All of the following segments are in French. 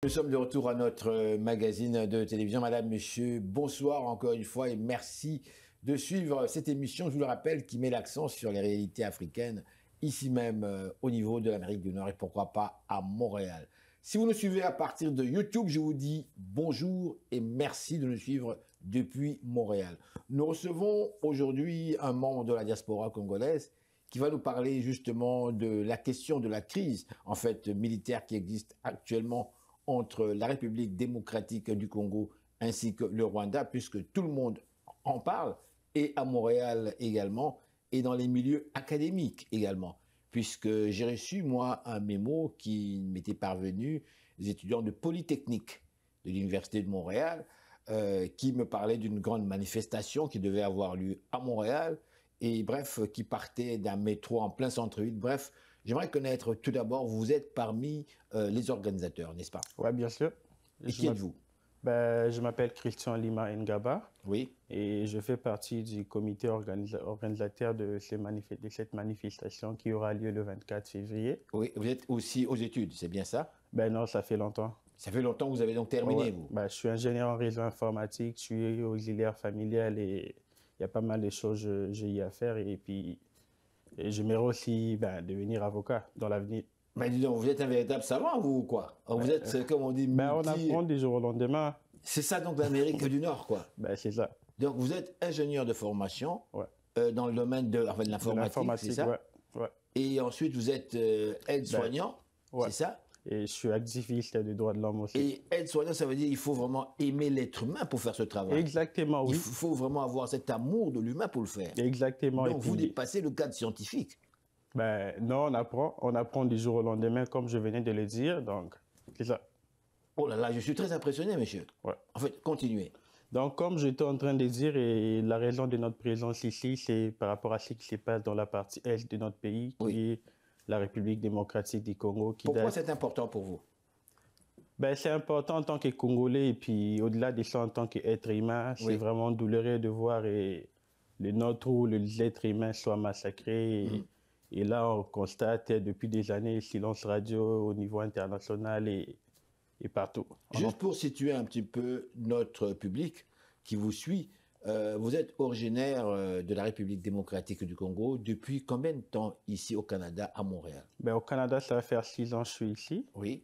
Nous sommes de retour à notre magazine de télévision. Madame, Monsieur, bonsoir encore une fois et merci de suivre cette émission, je vous le rappelle, qui met l'accent sur les réalités africaines, ici même au niveau de l'Amérique du Nord et pourquoi pas à Montréal. Si vous nous suivez à partir de YouTube, je vous dis bonjour et merci de nous suivre depuis Montréal. Nous recevons aujourd'hui un membre de la diaspora congolaise qui va nous parler justement de la question de la crise, en fait, militaire qui existe actuellement entre la République démocratique du Congo ainsi que le Rwanda, puisque tout le monde en parle, et à Montréal également, et dans les milieux académiques également, puisque j'ai reçu, moi, un mémo qui m'était parvenu des étudiants de Polytechnique de l'Université de Montréal, qui me parlaient d'une grande manifestation qui devait avoir lieu à Montréal, et bref, qui partait d'un métro en plein centre-ville, bref. J'aimerais connaître tout d'abord, vous êtes parmi les organisateurs, n'est-ce pas? Oui, bien sûr. Et qui êtes-vous? Je m'appelle Christian Lima Ngaba. Oui. Et je fais partie du comité organisateur de cette manifestation qui aura lieu le 24 février. Oui, vous êtes aussi aux études, c'est bien ça? Ben non, ça fait longtemps. Ça fait longtemps que vous avez donc terminé, ouais. vous? Je suis ingénieur en réseau informatique, je suis auxiliaire familial et il y a pas mal de choses que j'ai eu à faire. Et puis, j'aimerais aussi devenir avocat dans l'avenir. Mais dis donc, vous êtes un véritable savant, vous, ou quoi? Vous êtes, comme on dit, on apprend du jour au lendemain. C'est ça, donc, l'Amérique du Nord, quoi. C'est ça. Donc, vous êtes ingénieur de formation dans le domaine de l'informatique, c'est ça? Ouais. Et ensuite, vous êtes aide-soignant, c'est ça? Et je suis activiste des droits de l'homme aussi. Et aide-soignant, ça veut dire qu'il faut vraiment aimer l'être humain pour faire ce travail. Exactement, oui. Il faut vraiment avoir cet amour de l'humain pour le faire. Exactement. Donc, vous dépassez le cadre scientifique. Non, on apprend du jour au lendemain, comme je venais de le dire, donc c'est ça. Oh là là, je suis très impressionné, monsieur. Ouais. En fait, continuez. Donc, comme j'étais en train de dire, et la raison de notre présence ici, c'est par rapport à ce qui se passe dans la partie est de notre pays, qui est la République démocratique du Congo. Pourquoi c'est important pour vous? C'est important en tant que Congolais, et puis au-delà de ça, en tant qu'être humain, c'est vraiment douloureux de voir les nôtres ou les êtres humains soient massacrés. Et là, on constate depuis des années le silence radio au niveau international et partout. Juste pour situer un petit peu notre public qui vous suit, vous êtes originaire de la République démocratique du Congo. Depuis combien de temps ici au Canada, à Montréal? Au Canada, ça va faire 6 ans que je suis ici. Oui.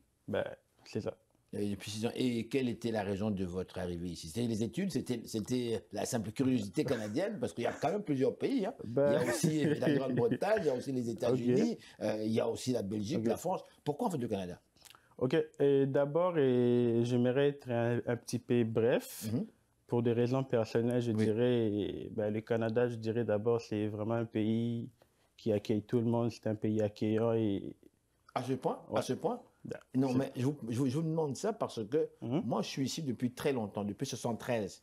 C'est ça. Et depuis 6 ans. Et quelle était la raison de votre arrivée ici? C'était les études? C'était la simple curiosité canadienne? Parce qu'il y a quand même plusieurs pays. Hein. Il y a aussi la Grande-Bretagne, il y a aussi les États-Unis, il y a aussi la Belgique, la France. Pourquoi en fait le Canada? Ok. D'abord, j'aimerais être un petit peu bref. Pour des raisons personnelles, je dirais, le Canada, je dirais d'abord, c'est vraiment un pays qui accueille tout le monde. C'est un pays accueillant et... À ce point? À ce point? Non, mais je vous demande ça parce que moi, je suis ici depuis très longtemps, depuis 1973.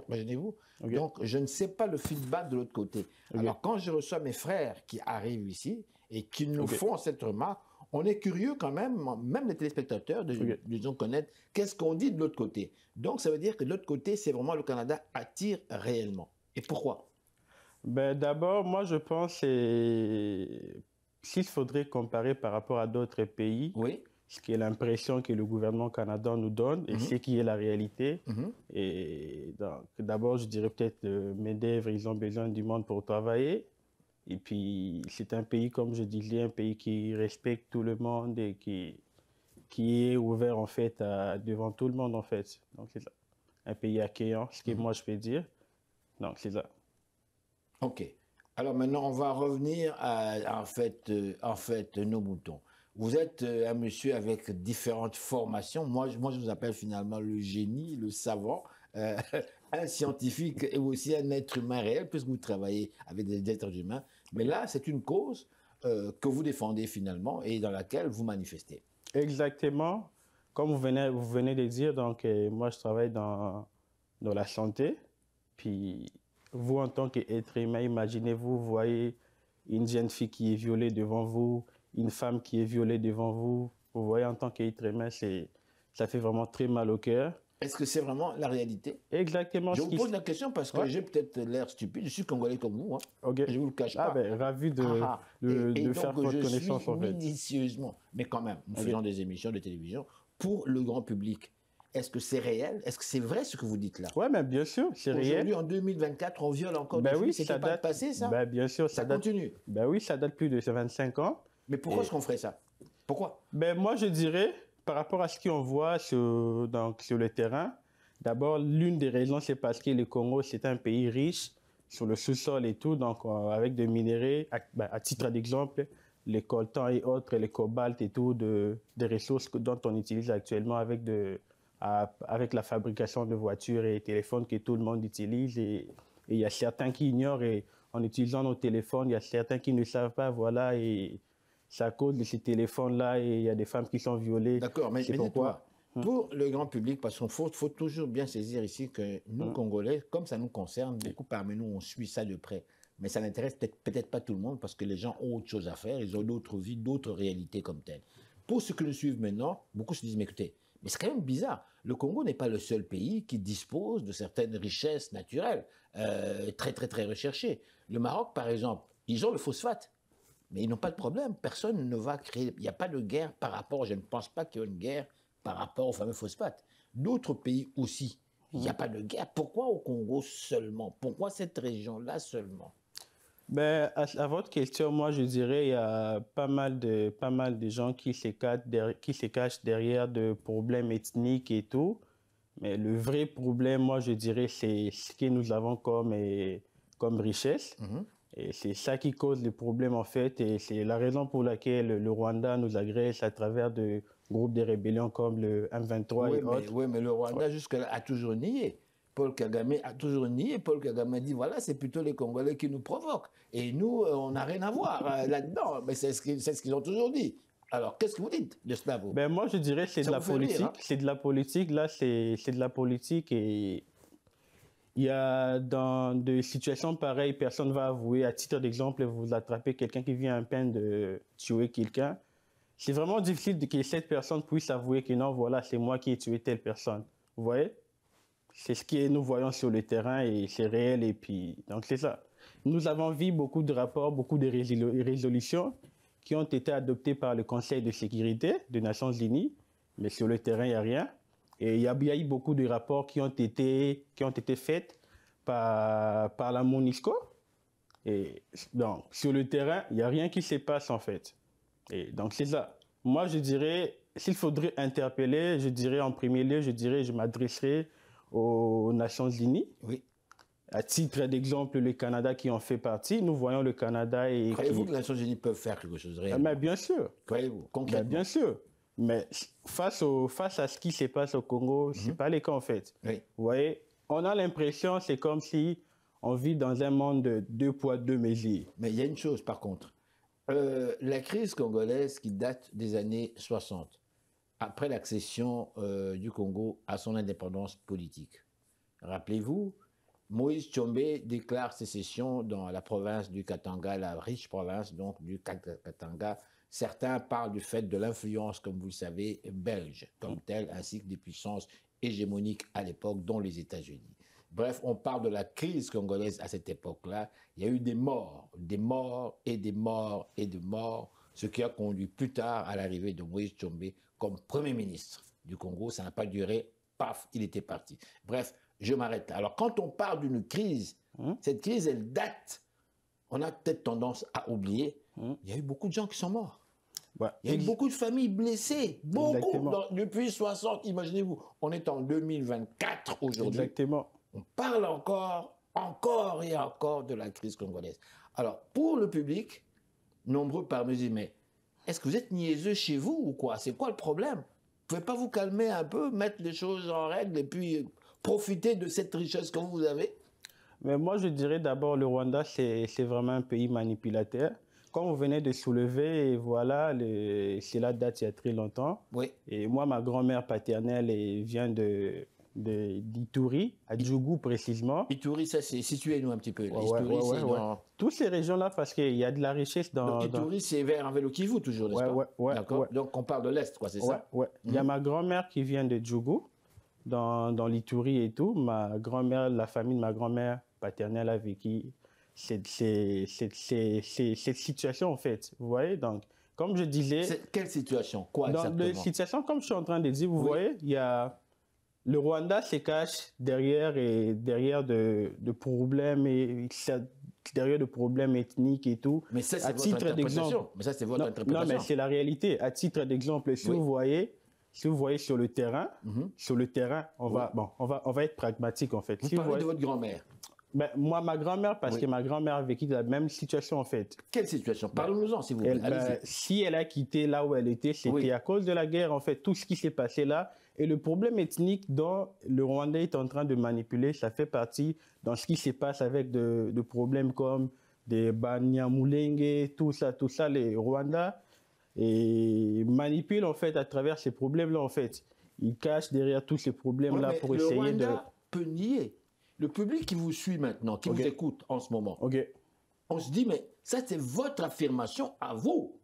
Imaginez-vous. Donc, je ne sais pas le feedback de l'autre côté. Alors, quand je reçois mes frères qui arrivent ici et qui nous font cette remarque, on est curieux quand même les téléspectateurs, de connaître qu'est-ce qu'on dit de l'autre côté. Donc, ça veut dire que de l'autre côté, c'est vraiment le Canada attire réellement. Et pourquoi? D'abord, moi, je pense s'il faudrait comparer par rapport à d'autres pays, ce qui est l'impression que le gouvernement canadien nous donne et ce qui est la réalité. Et donc, d'abord, je dirais peut-être MEDEF, ils ont besoin du monde pour travailler. Et puis, c'est un pays, comme je disais, un pays qui respecte tout le monde et qui est ouvert, en fait, devant tout le monde, en fait. Donc, c'est ça. Un pays accueillant, ce que moi, je peux dire. Donc, c'est ça. OK. Alors maintenant, on va revenir à, en fait, nos moutons. Vous êtes un monsieur avec différentes formations. Moi, je vous appelle finalement le génie, le savant, un scientifique et aussi un être humain réel, puisque vous travaillez avec des êtres humains. Mais là, c'est une cause que vous défendez finalement et dans laquelle vous manifestez. Exactement. Comme vous venez de dire, donc, moi, je travaille dans la santé. Puis, vous, en tant qu'être humain, imaginez-vous, vous voyez une jeune fille qui est violée devant vous, une femme qui est violée devant vous. Vous voyez, en tant qu'être humain, ça fait vraiment très mal au cœur. Est-ce que c'est vraiment la réalité? Exactement. Je vous pose la question parce que j'ai peut-être l'air stupide. Je suis congolais comme vous. Hein. Je vous le cache pas. Ravi de faire votre connaissance, en fait. Minutieusement, mais quand même, nous faisons des émissions de télévision. pour le grand public, est-ce que c'est réel? Est-ce que c'est vrai ce que vous dites là? Oui, mais bien sûr, c'est réel. Aujourd'hui, en 2024, on viole encore des filles. C'était pas passé, ça? Bien sûr, ça continue. Oui, ça date plus de 25 ans. Mais pourquoi est-ce qu'on ferait ça? Pourquoi? Moi, je dirais, par rapport à ce qu'on voit sur le terrain, d'abord, l'une des raisons, c'est parce que le Congo, c'est un pays riche sur le sous-sol et tout, donc avec des minéraux, à titre d'exemple, les coltans et autres, les cobaltes et tout, des ressources dont on utilise actuellement avec la fabrication de voitures et téléphones que tout le monde utilise. Et il y a certains qui ignorent, et en utilisant nos téléphones, il y a certains qui ne savent pas, voilà, et c'est à cause de ces téléphones-là, et il y a des femmes qui sont violées. D'accord, mais pourquoi? Pour le grand public, parce qu'il faut toujours bien saisir ici que nous, Congolais, comme ça nous concerne, beaucoup parmi nous, on suit ça de près. Mais ça n'intéresse peut-être pas tout le monde parce que les gens ont autre chose à faire, ils ont d'autres vies, d'autres réalités comme telles. Pour ceux qui nous suivent maintenant, beaucoup se disent, mais écoutez, mais c'est quand même bizarre. Le Congo n'est pas le seul pays qui dispose de certaines richesses naturelles très, très, très recherchées. Le Maroc, par exemple, ils ont le phosphate. Mais ils n'ont pas de problème. Personne ne va créer... Il n'y a pas de guerre par rapport... Je ne pense pas qu'il y ait une guerre par rapport au fameux phosphate. D'autres pays aussi, il n'y a pas de guerre. Pourquoi au Congo seulement? Pourquoi cette région-là seulement? À votre question, moi, je dirais qu'il y a pas mal de gens qui se cachent derrière de problèmes ethniques et tout. Mais le vrai problème, moi, je dirais, c'est ce que nous avons comme richesse. Et c'est ça qui cause les problèmes, en fait. Et c'est la raison pour laquelle le Rwanda nous agresse à travers de groupes de rébellion comme le M23 et autres. Oui, mais le Rwanda, jusque-là, a toujours nié. Paul Kagame a toujours nié. Paul Kagame a dit, voilà, c'est plutôt les Congolais qui nous provoquent. Et nous, on n'a rien à voir là-dedans. Mais c'est ce qu'ils ont toujours dit. Alors, qu'est-ce que vous dites de cela, vous? Moi, je dirais que c'est de la politique. Rire, hein? C'est de la politique. Là, c'est de la politique. Et il y a dans des situations pareilles, personne ne va avouer. À titre d'exemple, vous attrapez quelqu'un qui vient à peine de tuer quelqu'un. C'est vraiment difficile que cette personne puisse avouer que non, voilà, c'est moi qui ai tué telle personne. Vous voyez? C'est ce que nous voyons sur le terrain et c'est réel. Et puis, donc c'est ça. Nous avons vu beaucoup de rapports, beaucoup de résolutions qui ont été adoptées par le Conseil de sécurité des Nations Unies, mais sur le terrain, il n'y a rien. Et il y a eu beaucoup de rapports qui ont été faits par la MONUSCO. Et donc, sur le terrain, il n'y a rien qui se passe en fait. Et donc, c'est ça. Moi, je dirais, s'il faudrait interpeller, je dirais en premier lieu, je m'adresserai aux Nations Unies. Oui. À titre d'exemple, le Canada qui en fait partie. Nous voyons le Canada et... Croyez-vous que les Nations Unies peuvent faire quelque chose réellement? Mais bien sûr. Croyez-vous, concrètement? Bien sûr. Mais face à ce qui se passe au Congo, ce n'est pas le cas en fait. Oui. Vous voyez, on a l'impression, c'est comme si on vit dans un monde de 2 poids, 2 mesures. Mais il y a une chose par contre. La crise congolaise qui date des années 60, après l'accession du Congo à son indépendance politique. Rappelez-vous, Moïse Tshombe déclare sécession dans la province du Katanga, la riche province donc du Katanga. Certains parlent du fait de l'influence, comme vous le savez, belge comme telle, ainsi que des puissances hégémoniques à l'époque, dont les États-Unis. Bref, on parle de la crise congolaise à cette époque-là. Il y a eu des morts et des morts et des morts, ce qui a conduit plus tard à l'arrivée de Moïse Tshombe comme Premier ministre du Congo. Ça n'a pas duré, paf, il était parti. Bref, je m'arrête là. Alors, quand on parle d'une crise, cette crise, elle date. On a peut-être tendance à oublier. Il y a eu beaucoup de gens qui sont morts. Ouais. Il y a eu beaucoup de familles blessées. Beaucoup. Depuis 60, imaginez-vous, on est en 2024 aujourd'hui. Exactement. On parle encore et encore de la crise congolaise. Alors, pour le public, nombreux parmi eux disent, mais est-ce que vous êtes niaiseux chez vous ou quoi? C'est quoi le problème? Vous ne pouvez pas vous calmer un peu, mettre les choses en règle et puis profiter de cette richesse que vous avez? Mais moi, je dirais d'abord, le Rwanda, c'est vraiment un pays manipulateur. Comme vous venez de soulever, voilà, cela date il y a très longtemps. Oui. Et moi, ma grand-mère paternelle vient d'Ituri, à Djougou précisément. Ituri, ça c'est... Situez-nous un petit peu. Ouais. Toutes ces régions-là, parce qu'il y a de la richesse dans... Donc Ituri, c'est vers le Kivu toujours, n'est-ce pas? Ouais. D'accord. Donc on parle de l'Est, quoi, c'est ça? Ouais. Il y a ma grand-mère qui vient de Djougou, dans l'Ituri et tout. Ma grand-mère, la famille de ma grand-mère paternelle a vécu cette situation, en fait. Vous voyez? Donc, comme je disais... Quelle situation? Quoi exactement? Dans des situations, comme je suis en train de dire, vous voyez, il y a... Le Rwanda se cache derrière de problèmes derrière de problèmes ethniques et tout. Mais ça, c'est votre interprétation. Mais ça, c'est votre interprétation. Non, mais c'est la réalité. À titre d'exemple, si vous voyez sur le terrain, on va être pragmatique en fait. Vous parlez de votre grand-mère. Ben, moi, ma grand-mère, parce que ma grand-mère a vécu la même situation en fait. Quelle situation? Parlez-nous-en, s'il vous plaît. Si elle a quitté là où elle était, c'était à cause de la guerre en fait, tout ce qui s'est passé là. Et le problème ethnique dont le Rwanda est en train de manipuler, ça fait partie dans ce qui se passe avec de problèmes comme des Banyamulenge, tout ça, les Rwandais manipulent en fait à travers ces problèmes-là en fait. Ils cachent derrière tous ces problèmes-là pour essayer de... Le Rwanda peut nier. Le public qui vous suit maintenant, qui vous écoute en ce moment, on se dit, mais ça c'est votre affirmation à vous.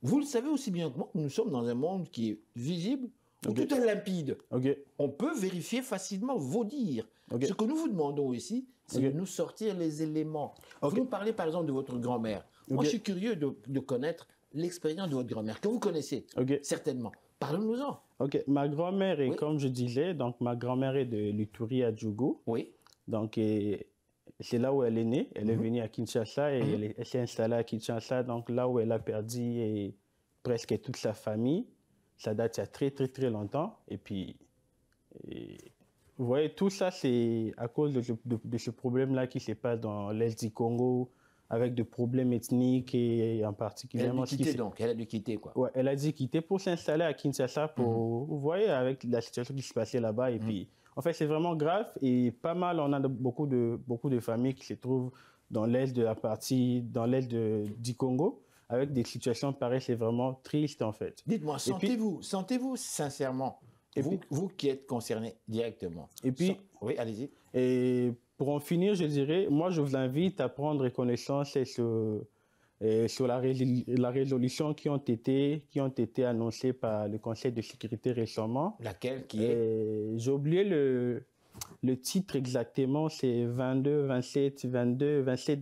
Vous le savez aussi bien que moi, nous sommes dans un monde qui est visible, où tout est limpide. On peut vérifier facilement vos dires. Ce que nous vous demandons ici, c'est de nous sortir les éléments. Vous nous parlez par exemple de votre grand-mère. Moi, je suis curieux de connaître l'expérience de votre grand-mère, que vous connaissez certainement. Parlez-nous-en. Ma grand-mère est, comme je disais, donc ma grand-mère est de l'Ituri à Djougou. Donc, c'est là où elle est née. Elle est venue à Kinshasa et elle s'est installée à Kinshasa, donc là où elle a perdu presque toute sa famille. Ça date il y a très, très, très longtemps. Et puis, vous voyez, tout ça, c'est à cause de ce problème-là qui se passe dans l'Est du Congo, avec des problèmes ethniques et en particulier... Elle a dû quitter donc, elle a dû quitter quoi. Ouais, elle a dû quitter pour s'installer à Kinshasa pour, vous voyez, avec la situation qui se passait là-bas. Et puis, en fait, c'est vraiment grave et pas mal, on a beaucoup de familles qui se trouvent dans l'Est du Congo. Avec des situations pareilles, c'est vraiment triste en fait. Dites-moi, sentez-vous sincèrement, vous qui êtes concerné directement. Et puis, oui, allez-y. Et pour en finir, je dirais, moi je vous invite à prendre connaissance sur la résolution qui ont été annoncées par le Conseil de sécurité récemment. Laquelle qui est? J'ai oublié le titre exactement, c'est 27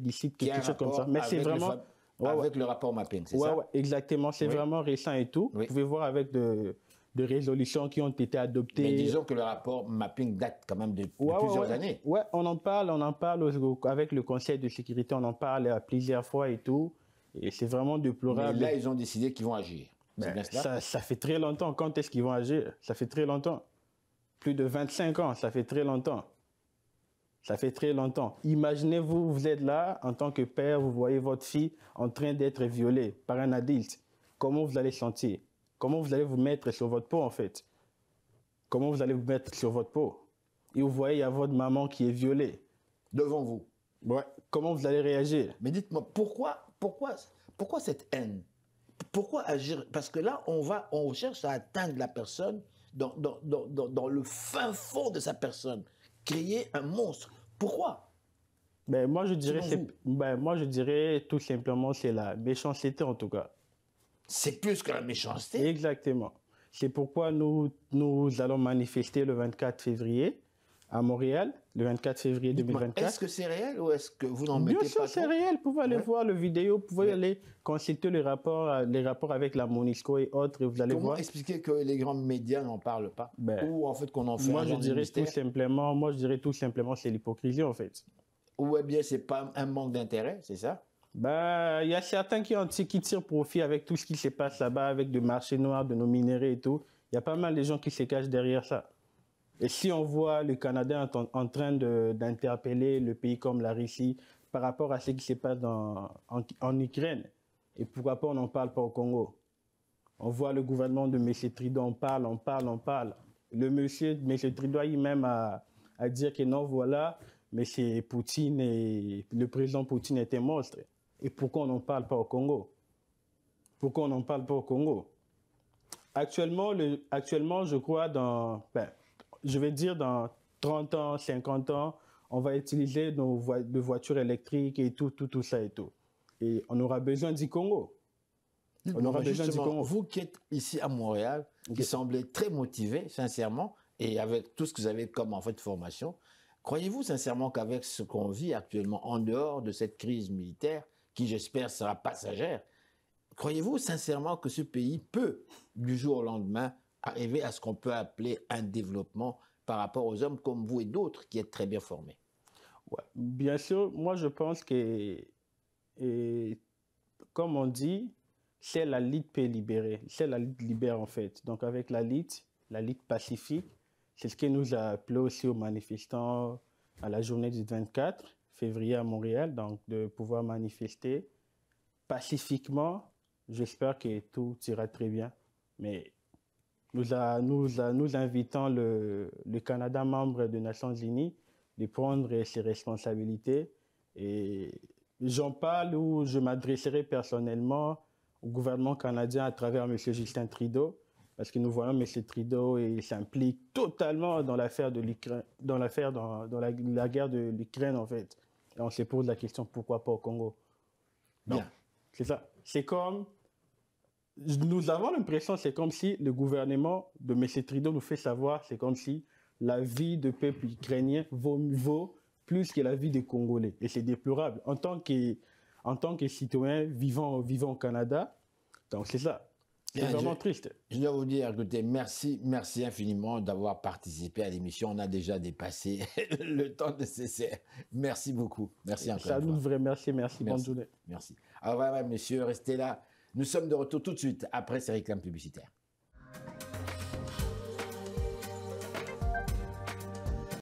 d'ici, quelque chose comme ça. Mais c'est vraiment... Avec le rapport mapping, c'est ça? Oui, exactement. C'est vraiment récent et tout. Vous pouvez voir avec de résolutions qui ont été adoptées. Mais disons que le rapport mapping date quand même de plusieurs années. Oui, on en parle avec le Conseil de sécurité, on en parle à plusieurs fois et tout. Et c'est vraiment déplorable. Mais là, ils ont décidé qu'ils vont agir. C'est bien cela? Ça fait très longtemps. Quand est-ce qu'ils vont agir? Ça fait très longtemps. Plus de 25 ans, ça fait très longtemps. Ça fait très longtemps. Imaginez-vous, vous êtes là, en tant que père, vous voyez votre fille en train d'être violée par un adulte. Comment vous allez sentir? Comment vous allez vous mettre sur votre peau, en fait? Comment vous allez vous mettre sur votre peau? Et vous voyez, il y a votre maman qui est violée. Devant vous? Ouais. Comment vous allez réagir? Mais dites-moi, pourquoi cette haine? Pourquoi agir? Parce que là, on cherche à atteindre la personne dans le fin fond de sa personne. Créer un monstre. Pourquoi? Moi, je dirais tout simplement, c'est la méchanceté en tout cas. C'est plus que la méchanceté. Exactement. C'est pourquoi nous allons manifester le 24 février à Montréal, le 24 février 2024. Est-ce que c'est réel ou est-ce que vous n'en mettez pas? Bien sûr, c'est réel. Vous pouvez aller voir le vidéo, vous pouvez aller consulter les rapports avec la MONUSCO et autres, et vous allez voir. Comment expliquer que les grands médias n'en parlent pas? Ou en fait qu'on en fait moi, je dirais tout simplement, c'est l'hypocrisie en fait. Ou bien c'est pas un manque d'intérêt, c'est ça? Il y a certains qui tirent profit avec tout ce qui se passe là-bas, avec le marché noir de nos minéraux et tout. Il y a pas mal de gens qui se cachent derrière ça. Et si on voit le Canada en train d'interpeller le pays comme la Russie par rapport à ce qui se passe en Ukraine, et pourquoi pas on n'en parle pas au Congo? On voit le gouvernement de M. Trudeau, on parle. M. Trudeau lui-même a dit que non, voilà, M. Poutine et le président Poutine est un monstre. Et pourquoi on n'en parle pas au Congo? Pourquoi on n'en parle pas au Congo? Actuellement, je crois je vais dire dans 30 ans, 50 ans, on va utiliser nos voitures électriques et tout ça et tout. Et on aura besoin du Congo. On aura besoin du Congo. Vous qui êtes ici à Montréal, qui semblez très motivé, sincèrement, et avec tout ce que vous avez comme en fait formation, croyez-vous sincèrement qu'avec ce qu'on vit actuellement, en dehors de cette crise militaire, qui j'espère sera passagère, croyez-vous sincèrement que ce pays peut, du jour au lendemain, arriver à ce qu'on peut appeler un développement par rapport aux hommes comme vous et d'autres qui êtes très bien formés? Ouais. Bien sûr, moi je pense que, comme on dit, c'est la lutte peut libérer. C'est la lutte libère en fait. Donc avec la lutte pacifique, c'est ce qui nous a appelé aussi aux manifestants à la journée du 24 février à Montréal, donc de pouvoir manifester pacifiquement. J'espère que tout ira très bien. Mais nous invitons le Canada, membre des Nations Unies, de prendre ses responsabilités. Et j'en parle ou je m'adresserai personnellement au gouvernement canadien à travers M. Justin Trudeau, parce que nous voyons M. Trudeau et s'implique totalement dans l'affaire de l'Ukraine, dans la guerre de l'Ukraine en fait. Et on se pose la question pourquoi pas au Congo. Bien. C'est ça. C'est comme nous avons l'impression, c'est comme si le gouvernement de M. Trudeau nous fait savoir, c'est comme si la vie de peuple ukrainien vaut plus que la vie des Congolais. Et c'est déplorable. En tant que citoyen vivant au Canada, donc c'est ça. C'est vraiment triste. Je dois vous dire, écoutez, merci infiniment d'avoir participé à l'émission. On a déjà dépassé le temps nécessaire. Merci beaucoup. Merci encore. Ça nous devrait. Merci. Bonne journée. Merci. Alors voilà, monsieur, restez là. Nous sommes de retour tout de suite après ces réclames publicitaires.